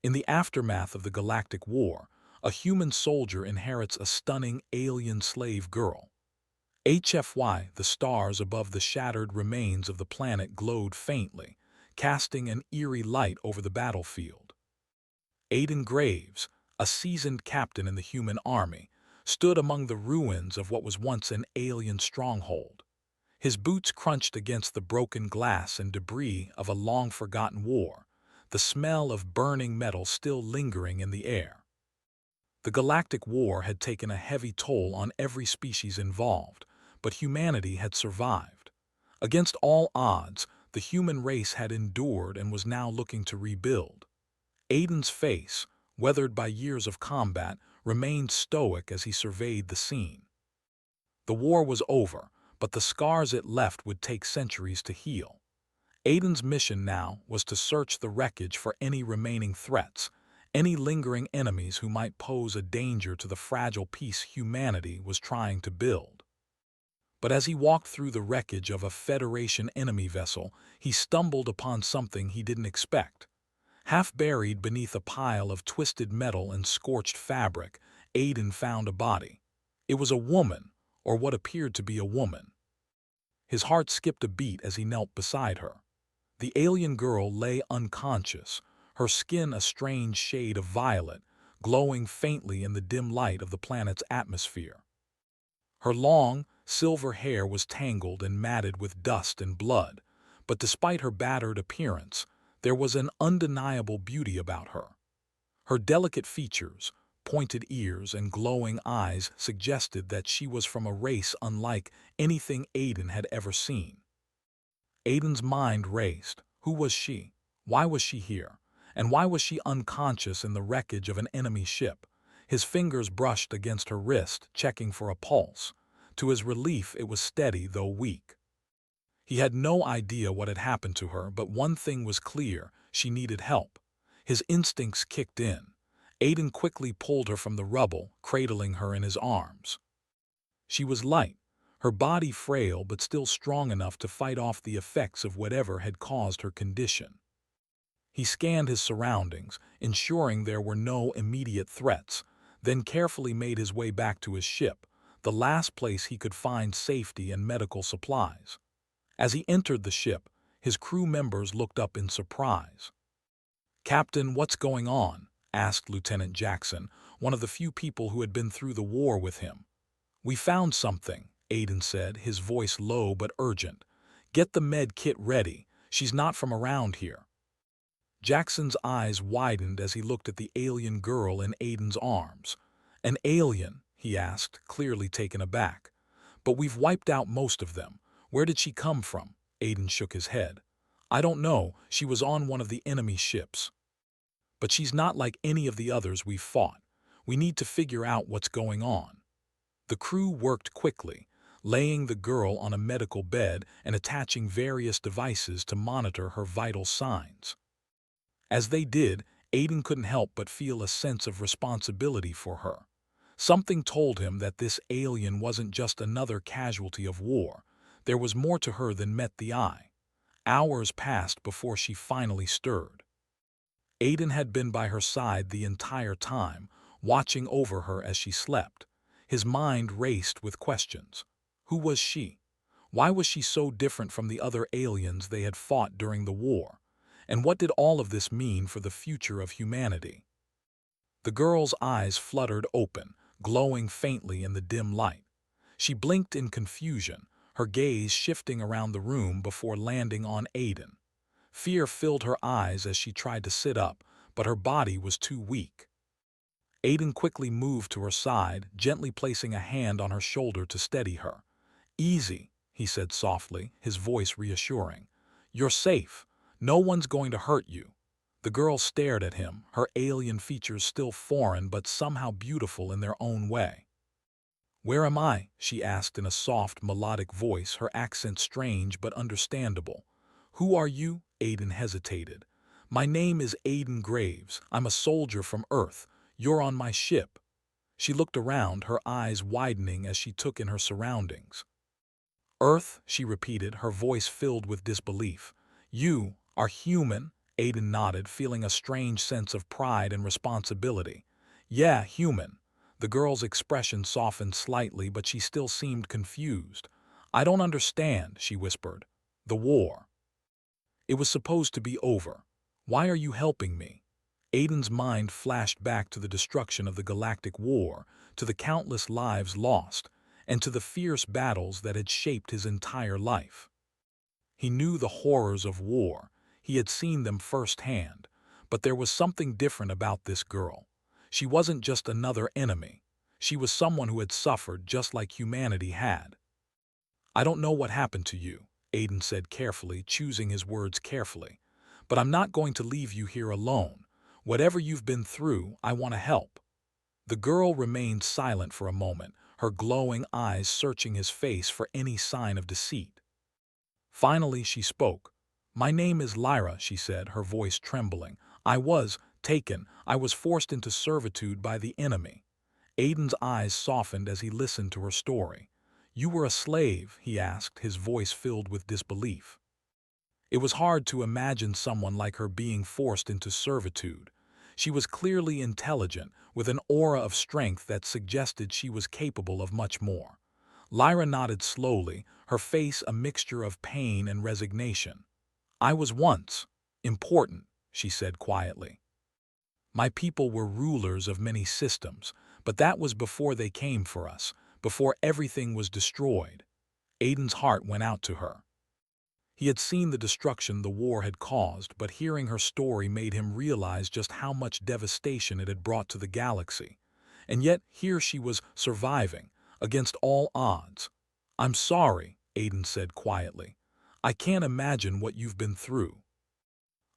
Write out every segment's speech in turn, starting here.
In the aftermath of the Galactic War, a human soldier inherits a stunning alien slave girl. HFY, the stars above the shattered remains of the planet glowed faintly, casting an eerie light over the battlefield. Aiden Graves, a seasoned captain in the human army, stood among the ruins of what was once an alien stronghold. His boots crunched against the broken glass and debris of a long-forgotten war, the smell of burning metal still lingering in the air. The Galactic War had taken a heavy toll on every species involved, but humanity had survived. Against all odds, the human race had endured and was now looking to rebuild. Aiden's face, weathered by years of combat, remained stoic as he surveyed the scene. The war was over, but the scars it left would take centuries to heal. Aiden's mission now was to search the wreckage for any remaining threats, any lingering enemies who might pose a danger to the fragile peace humanity was trying to build. But as he walked through the wreckage of a Federation enemy vessel, he stumbled upon something he didn't expect. Half buried beneath a pile of twisted metal and scorched fabric, Aiden found a body. It was a woman, or what appeared to be a woman. His heart skipped a beat as he knelt beside her. The alien girl lay unconscious, her skin a strange shade of violet, glowing faintly in the dim light of the planet's atmosphere. Her long, silver hair was tangled and matted with dust and blood, but despite her battered appearance, there was an undeniable beauty about her. Her delicate features, pointed ears, and glowing eyes suggested that she was from a race unlike anything Aiden had ever seen. Aiden's mind raced. Who was she? Why was she here? And why was she unconscious in the wreckage of an enemy ship? His fingers brushed against her wrist, checking for a pulse. To his relief, it was steady, though weak. He had no idea what had happened to her, but one thing was clear: she needed help. His instincts kicked in. Aiden quickly pulled her from the rubble, cradling her in his arms. She was light, her body frail but still strong enough to fight off the effects of whatever had caused her condition. He scanned his surroundings, ensuring there were no immediate threats, then carefully made his way back to his ship, the last place he could find safety and medical supplies. As he entered the ship, his crew members looked up in surprise. "Captain, what's going on?" asked Lieutenant Jackson, one of the few people who had been through the war with him. "We found something," Aiden said, his voice low but urgent. "Get the med kit ready. She's not from around here." Jackson's eyes widened as he looked at the alien girl in Aiden's arms. "An alien?" he asked, clearly taken aback. "But we've wiped out most of them. Where did she come from?" Aiden shook his head. "I don't know. She was on one of the enemy ships. But she's not like any of the others we've fought. We need to figure out what's going on." The crew worked quickly, laying the girl on a medical bed and attaching various devices to monitor her vital signs. As they did, Aiden couldn't help but feel a sense of responsibility for her. Something told him that this alien wasn't just another casualty of war. There was more to her than met the eye. Hours passed before she finally stirred. Aiden had been by her side the entire time, watching over her as she slept. His mind raced with questions. Who was she? Why was she so different from the other aliens they had fought during the war? And what did all of this mean for the future of humanity? The girl's eyes fluttered open, glowing faintly in the dim light. She blinked in confusion, her gaze shifting around the room before landing on Aiden. Fear filled her eyes as she tried to sit up, but her body was too weak. Aiden quickly moved to her side, gently placing a hand on her shoulder to steady her. "Easy," he said softly, his voice reassuring. "You're safe. No one's going to hurt you." The girl stared at him, her alien features still foreign but somehow beautiful in their own way. "Where am I?" she asked in a soft, melodic voice, her accent strange but understandable. "Who are you?" Aiden hesitated. "My name is Aiden Graves. I'm a soldier from Earth. You're on my ship." She looked around, her eyes widening as she took in her surroundings. "Earth?" she repeated, her voice filled with disbelief. "You are human?" Aiden nodded, feeling a strange sense of pride and responsibility. Yeah, human. The girl's expression softened slightly, but she still seemed confused. I don't understand, she whispered. The war. It was supposed to be over. Why are you helping me? Aiden's mind flashed back to the destruction of the Galactic War, to the countless lives lost, and to the fierce battles that had shaped his entire life. He knew the horrors of war. He had seen them firsthand. But there was something different about this girl. She wasn't just another enemy. She was someone who had suffered just like humanity had. I don't know what happened to you, Aiden said carefully, choosing his words carefully. But I'm not going to leave you here alone. Whatever you've been through, I want to help. The girl remained silent for a moment, her glowing eyes searching his face for any sign of deceit. Finally, she spoke. My name is Lyra, she said, her voice trembling. I was taken. I was forced into servitude by the enemy. Aiden's eyes softened as he listened to her story. You were a slave, he asked, his voice filled with disbelief. It was hard to imagine someone like her being forced into servitude. She was clearly intelligent, with an aura of strength that suggested she was capable of much more. Lyra nodded slowly, her face a mixture of pain and resignation. I was once important, she said quietly. My people were rulers of many systems, but that was before they came for us, before everything was destroyed. Aiden's heart went out to her. He had seen the destruction the war had caused, but hearing her story made him realize just how much devastation it had brought to the galaxy. And yet here she was surviving, against all odds. I'm sorry, Aiden said quietly. I can't imagine what you've been through.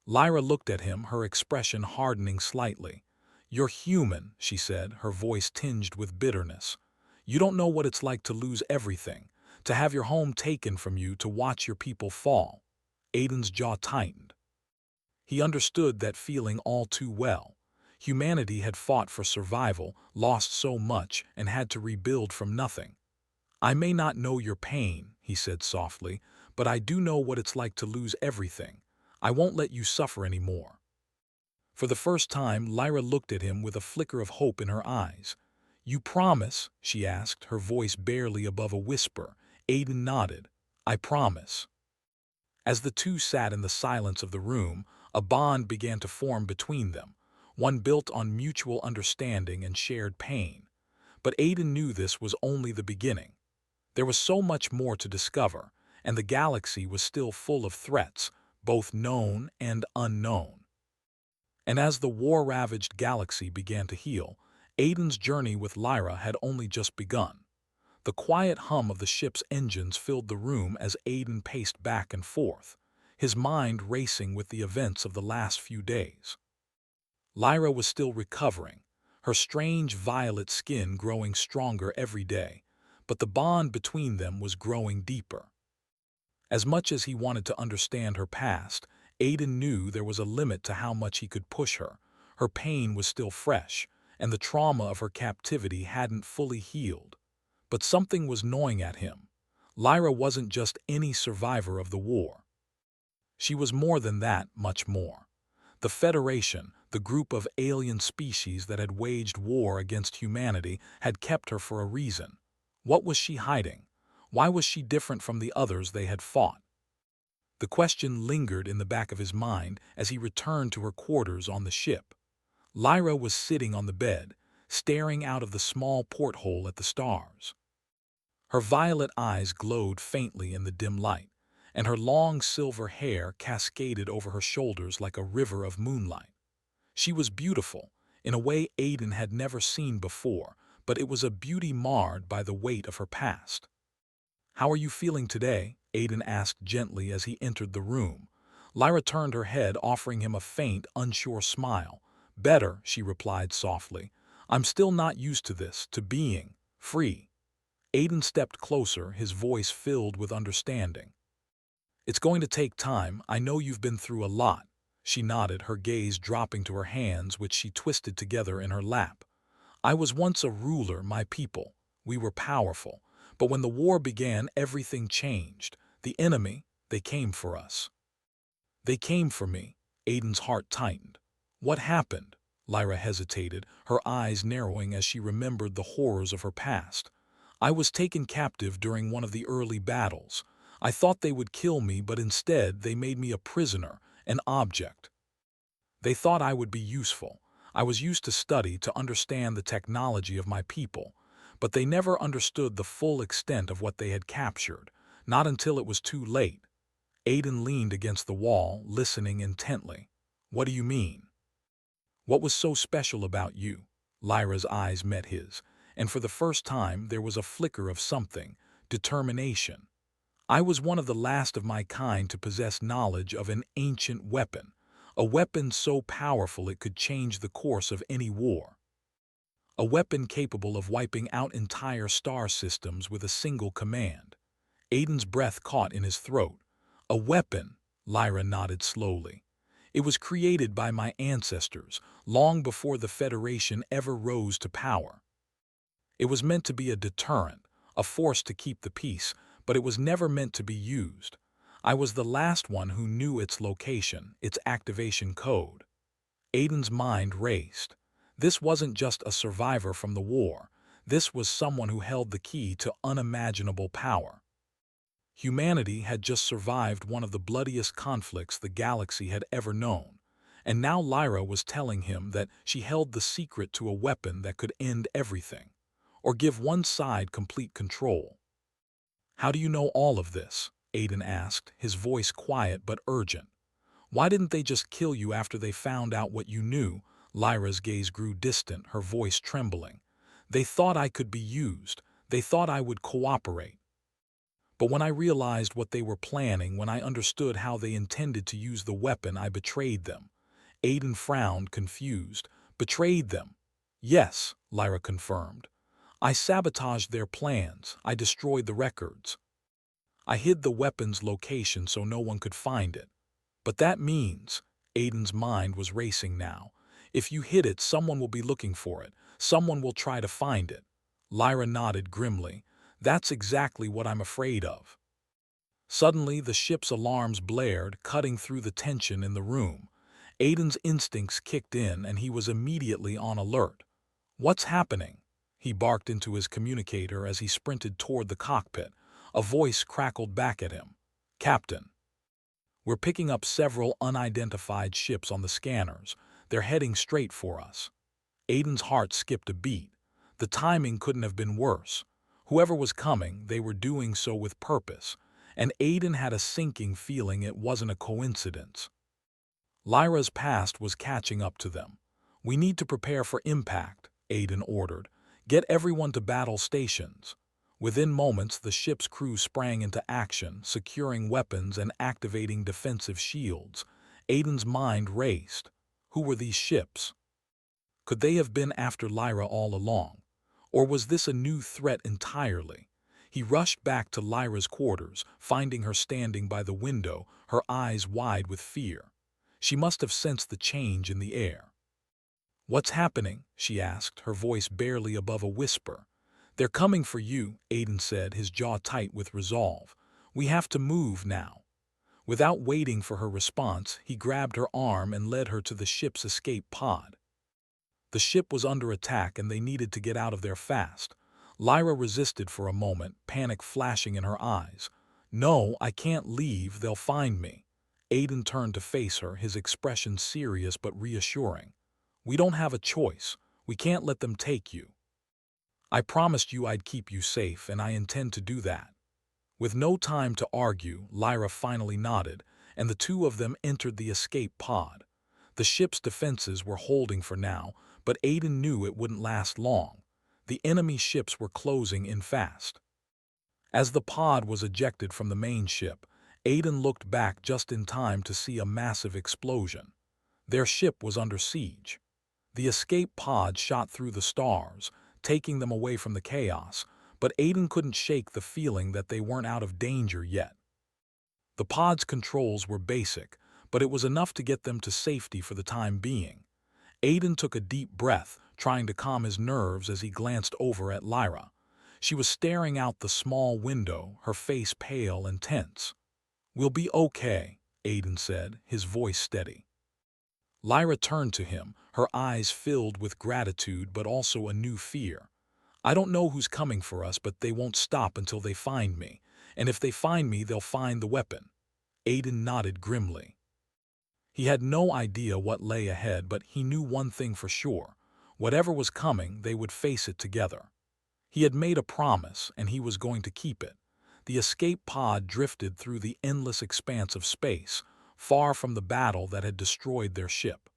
Lyra looked at him, her expression hardening slightly. You're human, she said, her voice tinged with bitterness. You don't know what it's like to lose everything, to have your home taken from you, to watch your people fall. Aiden's jaw tightened. He understood that feeling all too well. Humanity had fought for survival, lost so much, and had to rebuild from nothing. I may not know your pain, he said softly, but I do know what it's like to lose everything. I won't let you suffer anymore. For the first time, Lyra looked at him with a flicker of hope in her eyes. You promise? She asked, her voice barely above a whisper. Aiden nodded. I promise. As the two sat in the silence of the room, a bond began to form between them, one built on mutual understanding and shared pain. But Aiden knew this was only the beginning. There was so much more to discover, and the galaxy was still full of threats, both known and unknown. And as the war-ravaged galaxy began to heal, Aiden's journey with Lyra had only just begun. The quiet hum of the ship's engines filled the room as Aiden paced back and forth, his mind racing with the events of the last few days. Lyra was still recovering, her strange violet skin growing stronger every day, but the bond between them was growing deeper. As much as he wanted to understand her past, Aiden knew there was a limit to how much he could push her. Her pain was still fresh, and the trauma of her captivity hadn't fully healed. But something was gnawing at him. Lyra wasn't just any survivor of the war. She was more than that, much more. The Federation, the group of alien species that had waged war against humanity, had kept her for a reason. What was she hiding? Why was she different from the others they had fought? The question lingered in the back of his mind as he returned to her quarters on the ship. Lyra was sitting on the bed, staring out of the small porthole at the stars. Her violet eyes glowed faintly in the dim light, and her long silver hair cascaded over her shoulders like a river of moonlight. She was beautiful, in a way Aiden had never seen before, but it was a beauty marred by the weight of her past. How are you feeling today? Aiden asked gently as he entered the room. Lyra turned her head, offering him a faint, unsure smile. Better, she replied softly. I'm still not used to this, to being free. Aiden stepped closer, his voice filled with understanding. It's going to take time. I know you've been through a lot. She nodded, her gaze dropping to her hands, which she twisted together in her lap. I was once a ruler, my people. We were powerful. But when the war began, everything changed. The enemy, they came for us. They came for me. Aiden's heart tightened. What happened? Lyra hesitated, her eyes narrowing as she remembered the horrors of her past. I was taken captive during one of the early battles. I thought they would kill me, but instead they made me a prisoner, an object. They thought I would be useful. I was used to study to understand the technology of my people, but they never understood the full extent of what they had captured, not until it was too late. Aiden leaned against the wall, listening intently. What do you mean? What was so special about you? Lyra's eyes met his, and for the first time there was a flicker of something, determination. I was one of the last of my kind to possess knowledge of an ancient weapon, a weapon so powerful it could change the course of any war. A weapon capable of wiping out entire star systems with a single command. Aiden's breath caught in his throat. A weapon, Lyra nodded slowly. It was created by my ancestors, long before the Federation ever rose to power. It was meant to be a deterrent, a force to keep the peace, but it was never meant to be used. I was the last one who knew its location, its activation code. Aiden's mind raced. This wasn't just a survivor from the war. This was someone who held the key to unimaginable power. Humanity had just survived one of the bloodiest conflicts the galaxy had ever known, and now Lyra was telling him that she held the secret to a weapon that could end everything, or give one side complete control. How do you know all of this? Aiden asked, his voice quiet but urgent. Why didn't they just kill you after they found out what you knew? Lyra's gaze grew distant, her voice trembling. They thought I could be used. They thought I would cooperate. But when I realized what they were planning, when I understood how they intended to use the weapon, I betrayed them. Aiden frowned, confused. Betrayed them? Yes, Lyra confirmed. I sabotaged their plans. I destroyed the records. I hid the weapon's location so no one could find it. But that means, Aiden's mind was racing now, if you hid it, someone will be looking for it. Someone will try to find it. Lyra nodded grimly. That's exactly what I'm afraid of. Suddenly, the ship's alarms blared, cutting through the tension in the room. Aiden's instincts kicked in, and he was immediately on alert. What's happening? He barked into his communicator as he sprinted toward the cockpit. A voice crackled back at him. Captain. We're picking up several unidentified ships on the scanners. They're heading straight for us. Aiden's heart skipped a beat. The timing couldn't have been worse. Whoever was coming, they were doing so with purpose, and Aiden had a sinking feeling it wasn't a coincidence. Lyra's past was catching up to them. We need to prepare for impact, Aiden ordered. Get everyone to battle stations. Within moments, the ship's crew sprang into action, securing weapons and activating defensive shields. Aiden's mind raced. Who were these ships? Could they have been after Lyra all along? Or was this a new threat entirely? He rushed back to Lyra's quarters, finding her standing by the window, her eyes wide with fear. She must have sensed the change in the air. What's happening? She asked, her voice barely above a whisper. They're coming for you, Aiden said, his jaw tight with resolve. We have to move now. Without waiting for her response, he grabbed her arm and led her to the ship's escape pod. The ship was under attack and they needed to get out of there fast. Lyra resisted for a moment, panic flashing in her eyes. No, I can't leave, they'll find me. Aiden turned to face her, his expression serious but reassuring. We don't have a choice. We can't let them take you. I promised you I'd keep you safe, and I intend to do that. With no time to argue, Lyra finally nodded, and the two of them entered the escape pod. The ship's defenses were holding for now, but Aiden knew it wouldn't last long. The enemy ships were closing in fast. As the pod was ejected from the main ship, Aiden looked back just in time to see a massive explosion. Their ship was under siege. The escape pod shot through the stars, taking them away from the chaos, but Aiden couldn't shake the feeling that they weren't out of danger yet. The pod's controls were basic, but it was enough to get them to safety for the time being. Aiden took a deep breath, trying to calm his nerves as he glanced over at Lyra. She was staring out the small window, her face pale and tense. We'll be okay, Aiden said, his voice steady. Lyra turned to him, her eyes filled with gratitude but also a new fear. I don't know who's coming for us, but they won't stop until they find me. And if they find me, they'll find the weapon. Aiden nodded grimly. He had no idea what lay ahead, but he knew one thing for sure. Whatever was coming, they would face it together. He had made a promise, and he was going to keep it. The escape pod drifted through the endless expanse of space, far from the battle that had destroyed their ship.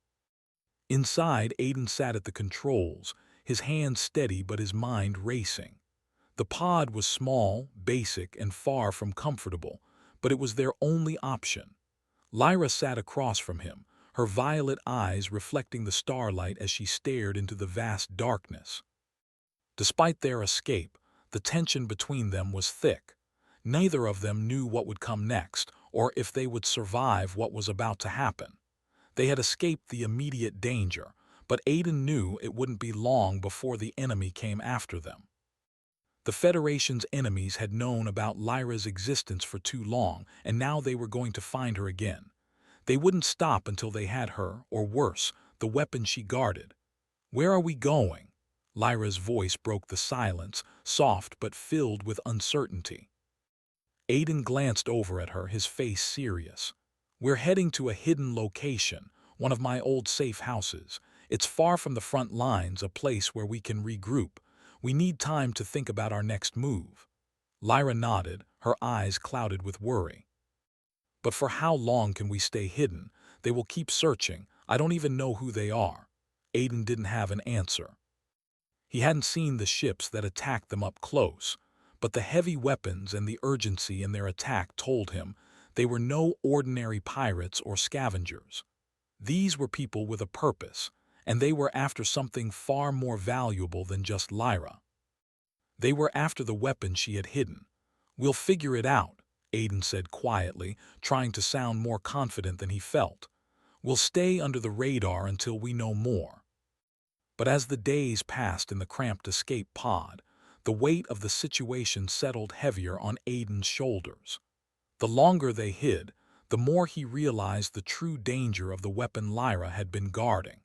Inside, Aiden sat at the controls, his hands steady but his mind racing. The pod was small, basic, and far from comfortable, but it was their only option. Lyra sat across from him, her violet eyes reflecting the starlight as she stared into the vast darkness. Despite their escape, the tension between them was thick. Neither of them knew what would come next, or if they would survive what was about to happen. They had escaped the immediate danger, but Aiden knew it wouldn't be long before the enemy came after them. The Federation's enemies had known about Lyra's existence for too long, and now they were going to find her again. They wouldn't stop until they had her, or worse, the weapon she guarded. "Where are we going?" Lyra's voice broke the silence, soft but filled with uncertainty. Aiden glanced over at her, his face serious. "We're heading to a hidden location, one of my old safe houses. It's far from the front lines, a place where we can regroup. We need time to think about our next move." Lyra nodded, her eyes clouded with worry. "But for how long can we stay hidden? They will keep searching. I don't even know who they are." Aiden didn't have an answer. He hadn't seen the ships that attacked them up close, but the heavy weapons and the urgency in their attack told him they were no ordinary pirates or scavengers. These were people with a purpose, and they were after something far more valuable than just Lyra. They were after the weapon she had hidden. "We'll figure it out," Aiden said quietly, trying to sound more confident than he felt. "We'll stay under the radar until we know more." But as the days passed in the cramped escape pod, the weight of the situation settled heavier on Aiden's shoulders. The longer they hid, the more he realized the true danger of the weapon Lyra had been guarding.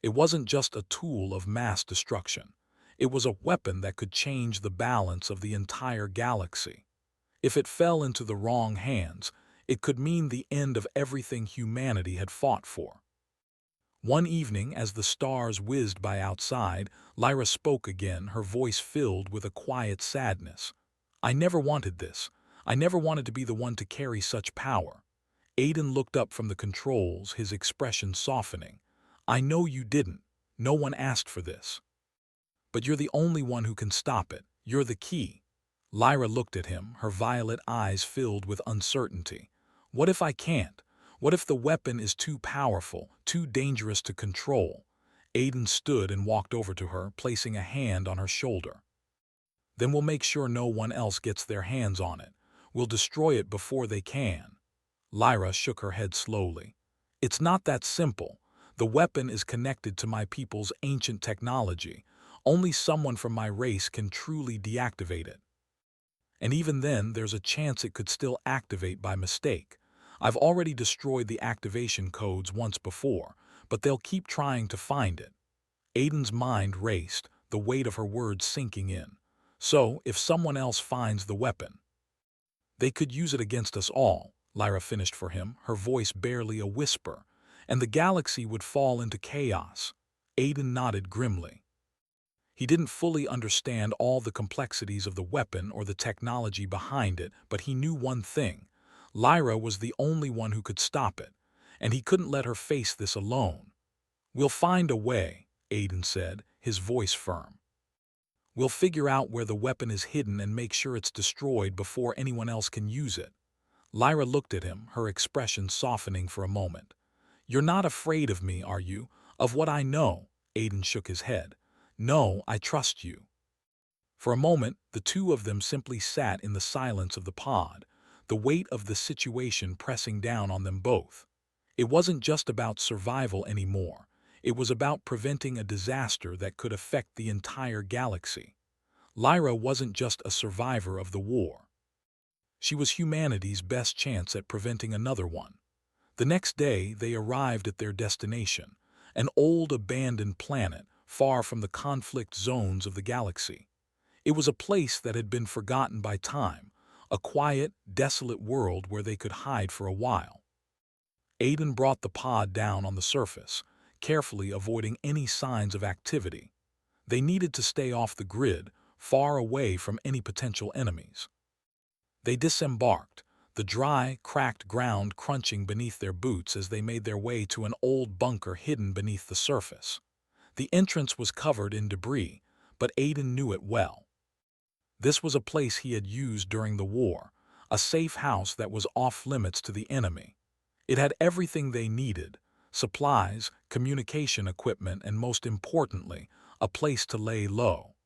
It wasn't just a tool of mass destruction. It was a weapon that could change the balance of the entire galaxy. If it fell into the wrong hands, it could mean the end of everything humanity had fought for. One evening, as the stars whizzed by outside, Lyra spoke again, her voice filled with a quiet sadness. "I never wanted this. I never wanted to be the one to carry such power." Aiden looked up from the controls, his expression softening. "I know you didn't. No one asked for this. But you're the only one who can stop it. You're the key." Lyra looked at him, her violet eyes filled with uncertainty. "What if I can't? What if the weapon is too powerful, too dangerous to control?" Aiden stood and walked over to her, placing a hand on her shoulder. "Then we'll make sure no one else gets their hands on it. We'll destroy it before they can." Lyra shook her head slowly. "It's not that simple. The weapon is connected to my people's ancient technology. Only someone from my race can truly deactivate it. And even then, there's a chance it could still activate by mistake. I've already destroyed the activation codes once before, but they'll keep trying to find it." Aiden's mind raced, the weight of her words sinking in. "So, if someone else finds the weapon, they could use it against us all," Lyra finished for him, her voice barely a whisper, "and the galaxy would fall into chaos." Aiden nodded grimly. He didn't fully understand all the complexities of the weapon or the technology behind it, but he knew one thing. Lyra was the only one who could stop it, and he couldn't let her face this alone. "We'll find a way," Aiden said, his voice firm. "We'll figure out where the weapon is hidden and make sure it's destroyed before anyone else can use it." Lyra looked at him, her expression softening for a moment. "You're not afraid of me, are you? Of what I know?" Aiden shook his head. "No, I trust you." For a moment, the two of them simply sat in the silence of the pod, the weight of the situation pressing down on them both. It wasn't just about survival anymore. It was about preventing a disaster that could affect the entire galaxy. Lyra wasn't just a survivor of the war. She was humanity's best chance at preventing another one. The next day, they arrived at their destination, an old abandoned planet far from the conflict zones of the galaxy. It was a place that had been forgotten by time, a quiet, desolate world where they could hide for a while. Aiden brought the pod down on the surface, carefully avoiding any signs of activity. They needed to stay off the grid, far away from any potential enemies. They disembarked, the dry, cracked ground crunching beneath their boots as they made their way to an old bunker hidden beneath the surface. The entrance was covered in debris, but Aiden knew it well. This was a place he had used during the war, a safe house that was off-limits to the enemy. It had everything they needed: supplies, communication equipment, and most importantly, a place to lay low.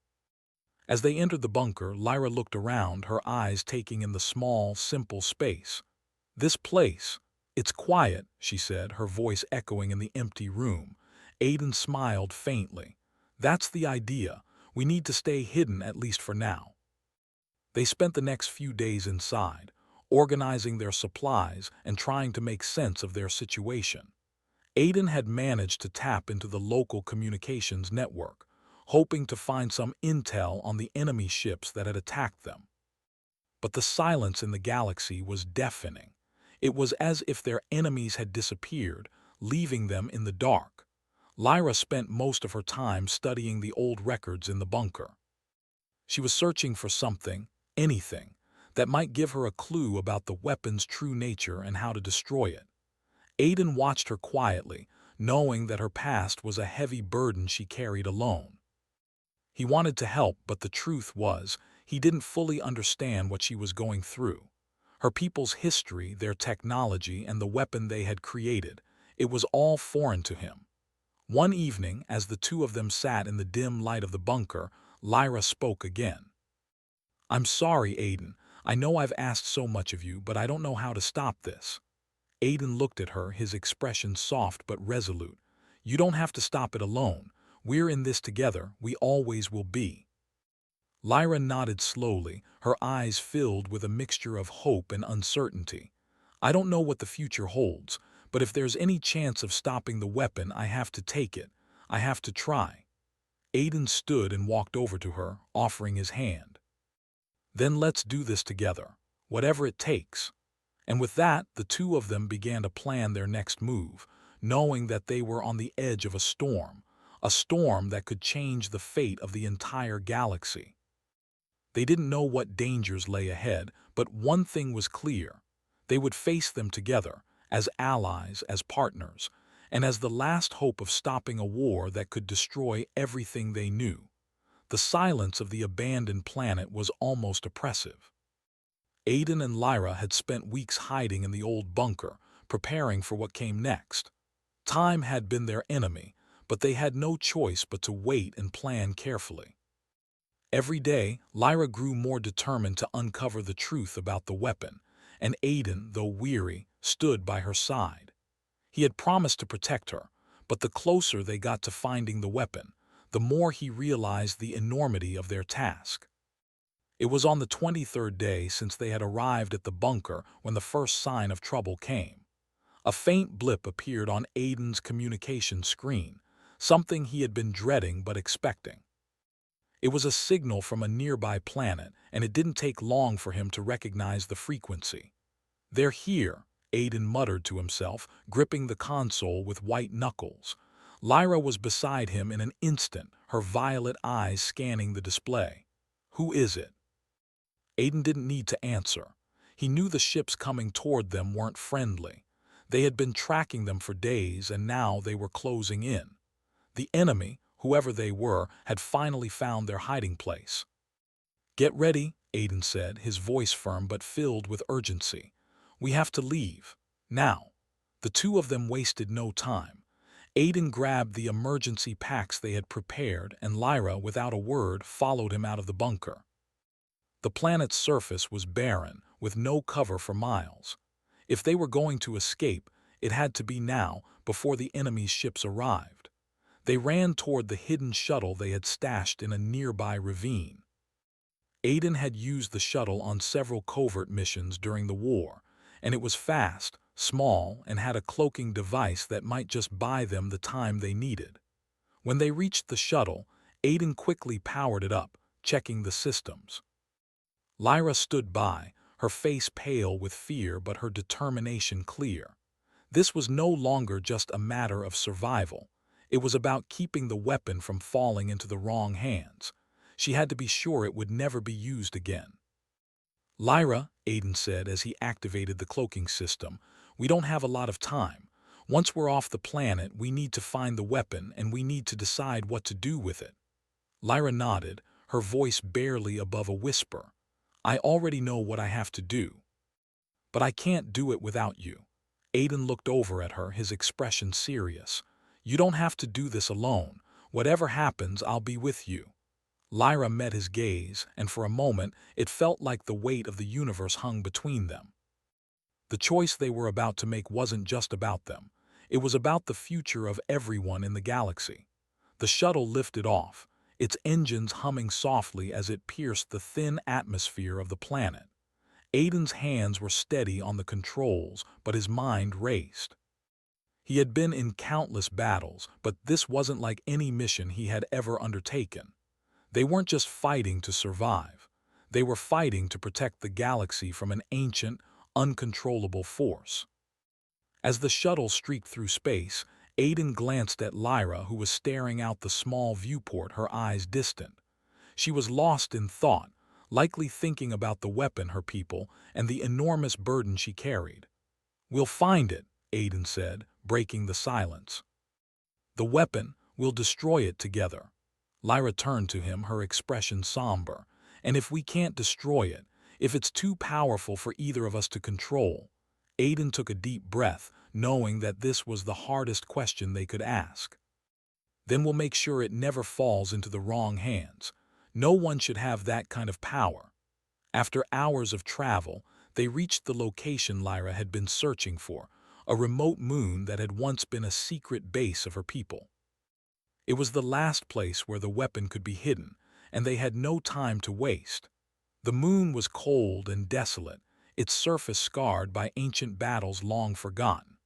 As they entered the bunker, Lyra looked around, her eyes taking in the small, simple space. "This place, it's quiet," she said, her voice echoing in the empty room. Aiden smiled faintly. "That's the idea. We need to stay hidden, at least for now." They spent the next few days inside, organizing their supplies and trying to make sense of their situation. Aiden had managed to tap into the local communications network, hoping to find some intel on the enemy ships that had attacked them. But the silence in the galaxy was deafening. It was as if their enemies had disappeared, leaving them in the dark. Lyra spent most of her time studying the old records in the bunker. She was searching for something, anything, that might give her a clue about the weapon's true nature and how to destroy it. Aiden watched her quietly, knowing that her past was a heavy burden she carried alone. He wanted to help, but the truth was, he didn't fully understand what she was going through. Her people's history, their technology, and the weapon they had created, it was all foreign to him. One evening, as the two of them sat in the dim light of the bunker, Lyra spoke again. "I'm sorry, Aiden. I know I've asked so much of you, but I don't know how to stop this." Aiden looked at her, his expression soft but resolute. "You don't have to stop it alone. We're in this together. We always will be." Lyra nodded slowly, her eyes filled with a mixture of hope and uncertainty. "I don't know what the future holds, but if there's any chance of stopping the weapon, I have to take it. I have to try." Aiden stood and walked over to her, offering his hand. "Then let's do this together, whatever it takes." And with that, the two of them began to plan their next move, knowing that they were on the edge of a storm that could change the fate of the entire galaxy. They didn't know what dangers lay ahead, but one thing was clear: they would face them together, as allies, as partners, and as the last hope of stopping a war that could destroy everything they knew. The silence of the abandoned planet was almost oppressive. Aiden and Lyra had spent weeks hiding in the old bunker, preparing for what came next. Time had been their enemy, but they had no choice but to wait and plan carefully. Every day, Lyra grew more determined to uncover the truth about the weapon, and Aiden, though weary, stood by her side. He had promised to protect her, but the closer they got to finding the weapon, the more he realized the enormity of their task. It was on the 23rd day since they had arrived at the bunker when the first sign of trouble came. A faint blip appeared on Aiden's communication screen, something he had been dreading but expecting. It was a signal from a nearby planet, and it didn't take long for him to recognize the frequency. "They're here," Aiden muttered to himself, gripping the console with white knuckles. Lyra was beside him in an instant, her violet eyes scanning the display. "Who is it?" Aiden didn't need to answer. He knew the ships coming toward them weren't friendly. They had been tracking them for days, and now they were closing in. The enemy, whoever they were, had finally found their hiding place. "Get ready," Aiden said, his voice firm but filled with urgency. "We have to leave. Now." The two of them wasted no time. Aiden grabbed the emergency packs they had prepared, and Lyra, without a word, followed him out of the bunker. The planet's surface was barren, with no cover for miles. If they were going to escape, it had to be now, before the enemy's ships arrived. They ran toward the hidden shuttle they had stashed in a nearby ravine. Aiden had used the shuttle on several covert missions during the war, and it was fast, small, and had a cloaking device that might just buy them the time they needed. When they reached the shuttle, Aiden quickly powered it up, checking the systems. Lyra stood by, her face pale with fear but her determination clear. This was no longer just a matter of survival. It was about keeping the weapon from falling into the wrong hands. She had to be sure it would never be used again. "Lyra," Aiden said as he activated the cloaking system, "we don't have a lot of time. Once we're off the planet, we need to find the weapon and we need to decide what to do with it." Lyra nodded, her voice barely above a whisper. "I already know what I have to do. But I can't do it without you." Aiden looked over at her, his expression serious. "You don't have to do this alone. Whatever happens, I'll be with you." Lyra met his gaze, and for a moment it felt like the weight of the universe hung between them. The choice they were about to make wasn't just about them. It was about the future of everyone in the galaxy. The shuttle lifted off, its engines humming softly as it pierced the thin atmosphere of the planet. Aiden's hands were steady on the controls, but his mind raced. He had been in countless battles, but this wasn't like any mission he had ever undertaken. They weren't just fighting to survive. They were fighting to protect the galaxy from an ancient, uncontrollable force. As the shuttle streaked through space, Aiden glanced at Lyra, who was staring out the small viewport, her eyes distant. She was lost in thought, likely thinking about the weapon, her people, and the enormous burden she carried. "We'll find it," Aiden said, breaking the silence. "The weapon, we'll destroy it together." Lyra turned to him, her expression somber. "And if we can't destroy it, if it's too powerful for either of us to control?" Aiden took a deep breath, knowing that this was the hardest question they could ask. "Then we'll make sure it never falls into the wrong hands. No one should have that kind of power." After hours of travel, they reached the location Lyra had been searching for, a remote moon that had once been a secret base of her people. It was the last place where the weapon could be hidden, and they had no time to waste. The moon was cold and desolate, its surface scarred by ancient battles long forgotten.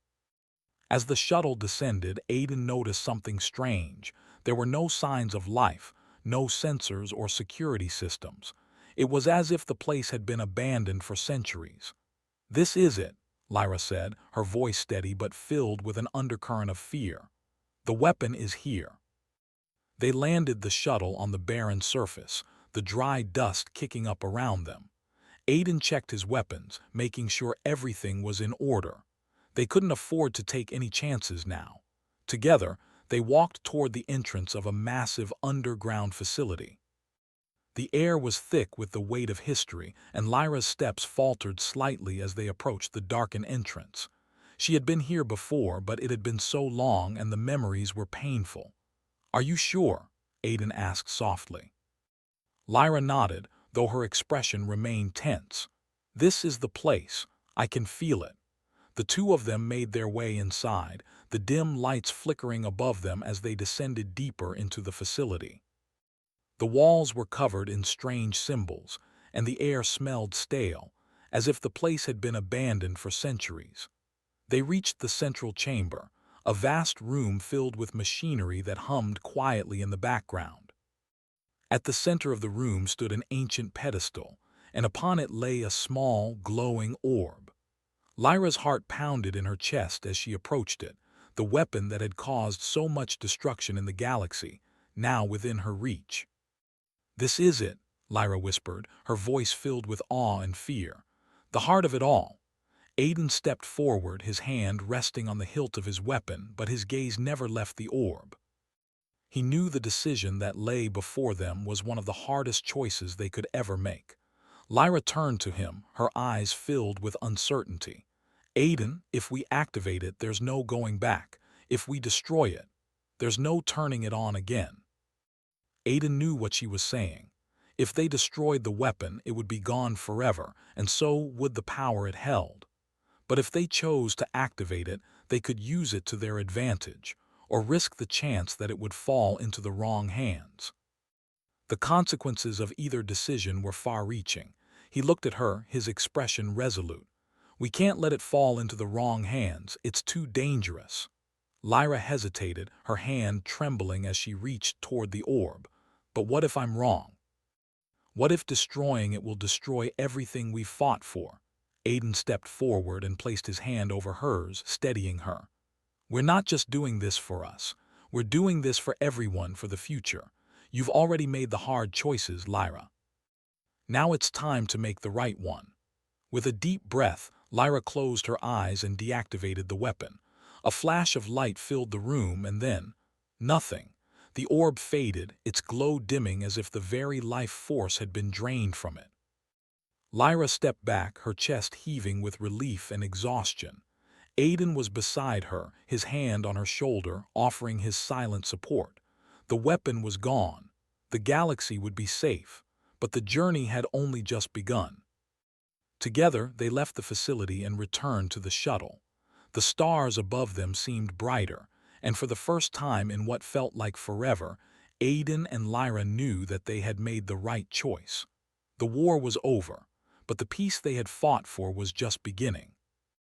As the shuttle descended, Aiden noticed something strange. There were no signs of life, no sensors or security systems. It was as if the place had been abandoned for centuries. "This is it," Lyra said, her voice steady but filled with an undercurrent of fear. "The weapon is here." They landed the shuttle on the barren surface, the dry dust kicking up around them. Aiden checked his weapons, making sure everything was in order. They couldn't afford to take any chances now. Together, they walked toward the entrance of a massive underground facility. The air was thick with the weight of history, and Lyra's steps faltered slightly as they approached the darkened entrance. She had been here before, but it had been so long and the memories were painful. "Are you sure?" Aiden asked softly. Lyra nodded, though her expression remained tense. "This is the place. I can feel it." The two of them made their way inside, the dim lights flickering above them as they descended deeper into the facility. The walls were covered in strange symbols, and the air smelled stale, as if the place had been abandoned for centuries. They reached the central chamber, a vast room filled with machinery that hummed quietly in the background. At the center of the room stood an ancient pedestal, and upon it lay a small, glowing orb. Lyra's heart pounded in her chest as she approached it, the weapon that had caused so much destruction in the galaxy, now within her reach. "This is it," Lyra whispered, her voice filled with awe and fear. "The heart of it all." Aiden stepped forward, his hand resting on the hilt of his weapon, but his gaze never left the orb. He knew the decision that lay before them was one of the hardest choices they could ever make. Lyra turned to him, her eyes filled with uncertainty. "Aiden, if we activate it, there's no going back. If we destroy it, there's no turning it on again." Aiden knew what she was saying. If they destroyed the weapon, it would be gone forever, and so would the power it held. But if they chose to activate it, they could use it to their advantage, or risk the chance that it would fall into the wrong hands. The consequences of either decision were far-reaching. He looked at her, his expression resolute. We can't let it fall into the wrong hands. It's too dangerous. Lyra hesitated, her hand trembling as she reached toward the orb. But what if I'm wrong? What if destroying it will destroy everything we fought for? Aiden stepped forward and placed his hand over hers, steadying her. We're not just doing this for us. We're doing this for everyone for the future. You've already made the hard choices, Lyra. Now it's time to make the right one. With a deep breath, Lyra closed her eyes and deactivated the weapon. A flash of light filled the room and then, nothing. The orb faded, its glow dimming as if the very life force had been drained from it. Lyra stepped back, her chest heaving with relief and exhaustion. Aiden was beside her, his hand on her shoulder, offering his silent support. The weapon was gone. The galaxy would be safe, but the journey had only just begun. Together, they left the facility and returned to the shuttle. The stars above them seemed brighter, and for the first time in what felt like forever, Aiden and Lyra knew that they had made the right choice. The war was over, but the peace they had fought for was just beginning.